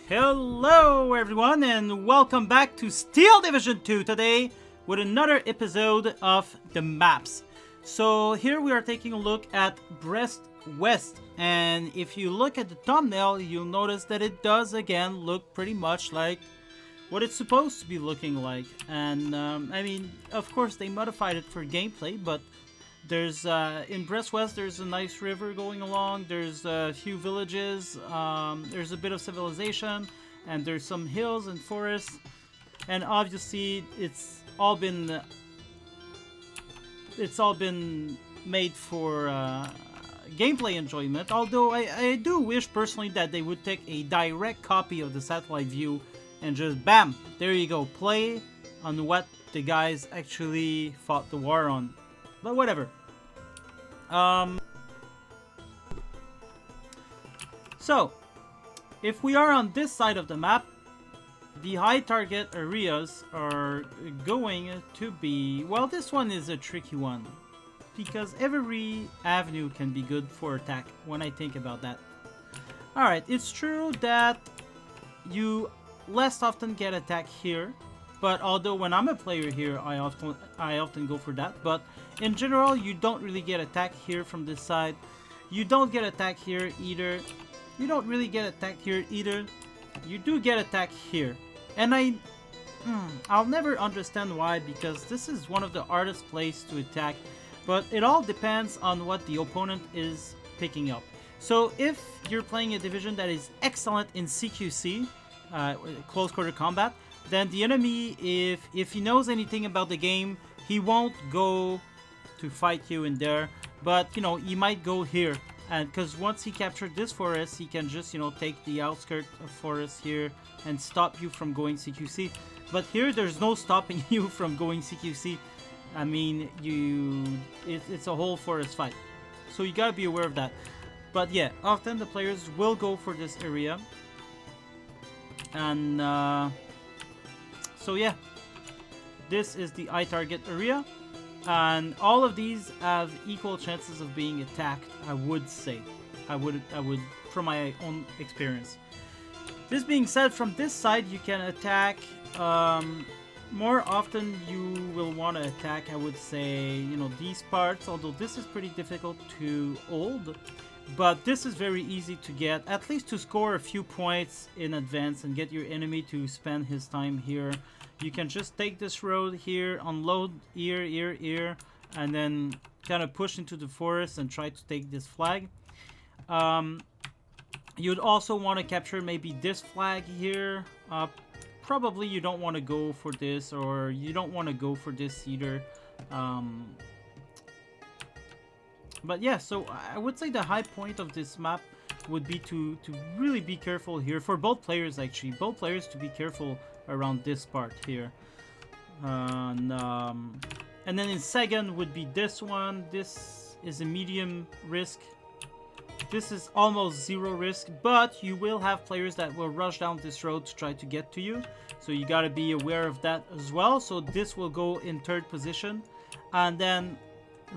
Hello everyone and welcome back to Steel Division 2 today with another episode of the maps. So here we are taking a look at Brest West, and if you look at the thumbnail you'll notice that it does again look pretty much like what it's supposed to be looking like. And I mean, of course they modified it for gameplay, but there's in Brest West there's a nice river going along, there's a few villages, there's a bit of civilization, and there's some hills and forests, and obviously it's all been made for gameplay enjoyment, although I do wish personally that they would take a direct copy of the satellite view and just bam, there you go, play on what the guys actually fought the war on. But whatever. So, if we are on this side of the map, the high target areas are going to be... Well, this one is a tricky one, because every avenue can be good for attack when I think about that. Alright, it's true that you less often get attack here, but although when I'm a player here, I often go for that. But in general, you don't really get attacked here from this side. You don't get attacked here either. You don't really get attacked here either. You do get attacked here. And I'll never understand why, because this is one of the hardest places to attack. But it all depends on what the opponent is picking up. So if you're playing a division that is excellent in CQC, close quarter combat, then the enemy, if he knows anything about the game, he won't go to fight you in there, but you know, he might go here, and because once he captured this forest, he can just, you know, take the outskirts of forest here and stop you from going CQC. But here there's no stopping you from going CQC. I mean, it's a whole forest fight, so you gotta be aware of that. But yeah, often the players will go for this area, and so yeah, this is the high target area, and all of these have equal chances of being attacked, I would say. I would from my own experience. This being said, from this side you can attack more often. You will want to attack, I would say, you know, these parts, although this is pretty difficult to hold. But this is very easy to get, at least to score a few points in advance and get your enemy to spend his time here. You can just take this road here, unload here, and then kind of push into the forest and try to take this flag. You'd also want to capture maybe this flag here. Probably you don't want to go for this, or you don't want to go for this either. But yeah, so I would say the high point of this map would be to really be careful here, for both players actually. Both players to be careful around this part here. And then in second would be this one. This is a medium risk. This is almost zero risk, but you will have players that will rush down this road to try to get to you. So you gotta be aware of that as well. So this will go in third position. And then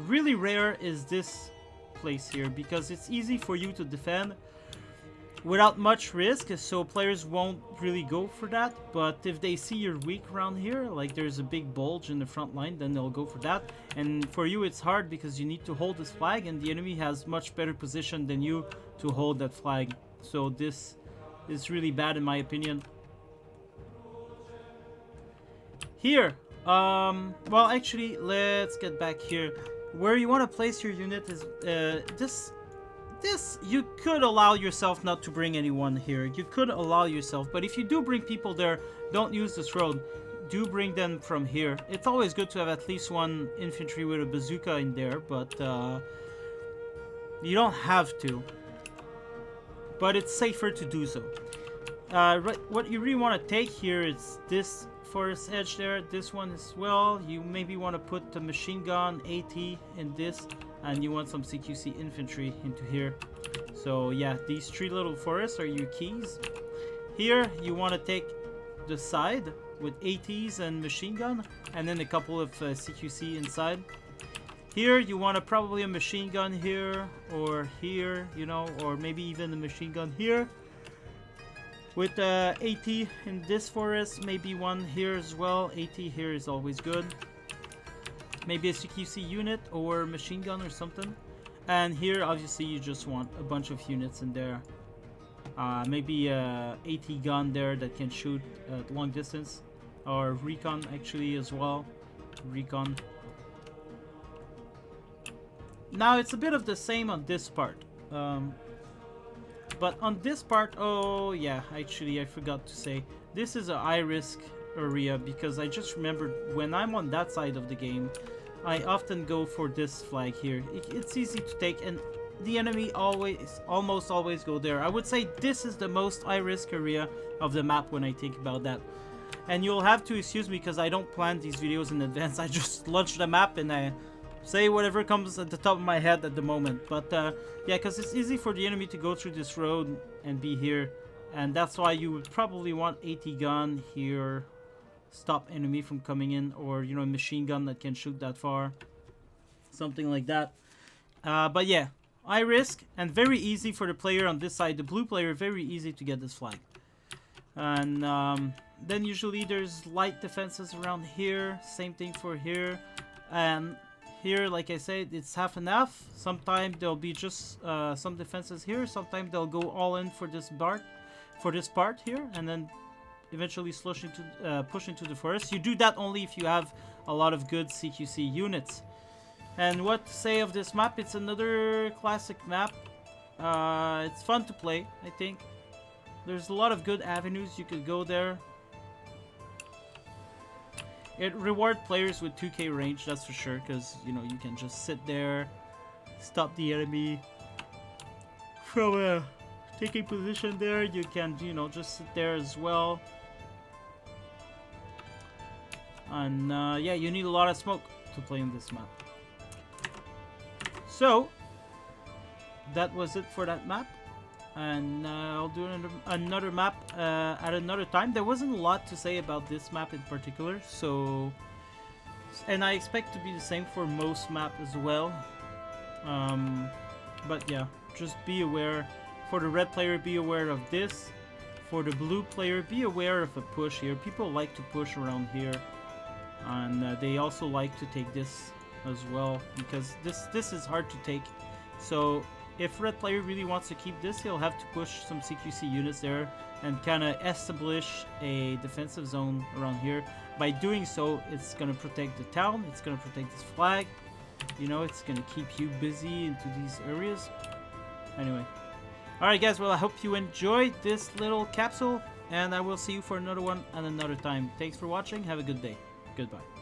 really rare is this place here, because it's easy for you to defend without much risk, so players won't really go for that. But if they see you're weak around here, like there's a big bulge in the front line, then they'll go for that. And for you it's hard because you need to hold this flag, and the enemy has much better position than you to hold that flag. So this is really bad in my opinion. Here, well actually let's get back here. Where you want to place your unit is this you could allow yourself not to bring anyone here. You could allow yourself, but if you do bring people there, don't use this road. Do bring them from here. It's always good to have at least one infantry with a bazooka in there, but you don't have to. But it's safer to do so. Right, what you really want to take here is this forest edge there, this one as well. You maybe want to put the machine gun AT in this, and you want some CQC infantry into here. So yeah, these three little forests are your keys. Here you want to take the side with ATs and machine gun, and then a couple of CQC inside. Here you want to probably a machine gun here, or here, you know, or maybe even a machine gun here. With AT in this forest, maybe one here as well. AT here is always good. Maybe a CQC unit or machine gun or something. And here, obviously, you just want a bunch of units in there. Maybe a AT gun there that can shoot at long distance. Or recon, actually, as well. Recon. Now, it's a bit of the same on this part. But on this part, oh yeah, actually I forgot to say, this is a high risk area because I just remembered when I'm on that side of the game, I often go for this flag here. It's easy to take and the enemy almost always go there. I would say this is the most high risk area of the map when I think about that. And you'll have to excuse me because I don't plan these videos in advance. I just launch the map and I say whatever comes at the top of my head at the moment. But yeah, because it's easy for the enemy to go through this road and be here. And that's why you would probably want AT gun here. Stop enemy from coming in. Or, you know, a machine gun that can shoot that far. Something like that. But yeah, high risk and very easy for the player on this side. The blue player, very easy to get this flag. And then usually there's light defenses around here. Same thing for here. And here, like I said, it's half and half. Sometimes there'll be just some defenses here. Sometimes they'll go all in for this part here, and then eventually push into the forest. You do that only if you have a lot of good CQC units. And what to say of this map? It's another classic map. It's fun to play, I think. There's a lot of good avenues you could go there. It rewards players with 2k range, that's for sure, because, you know, you can just sit there, stop the enemy from taking position there. You can, you know, just sit there as well. And, yeah, you need a lot of smoke to play in this map. So, that was it for that map. And I'll do another map at another time. There wasn't a lot to say about this map in particular, so, and I expect to be the same for most map as well. But yeah, just be aware. For the red player, be aware of this. For the blue player, be aware of a push here. People like to push around here, and they also like to take this as well because this is hard to take. So if red player really wants to keep this, he'll have to push some CQC units there and kind of establish a defensive zone around here. By doing so, it's going to protect the town, it's going to protect this flag, you know, it's going to keep you busy into these areas. Anyway. Alright guys, well I hope you enjoyed this little capsule, and I will see you for another one at another time. Thanks for watching, have a good day. Goodbye.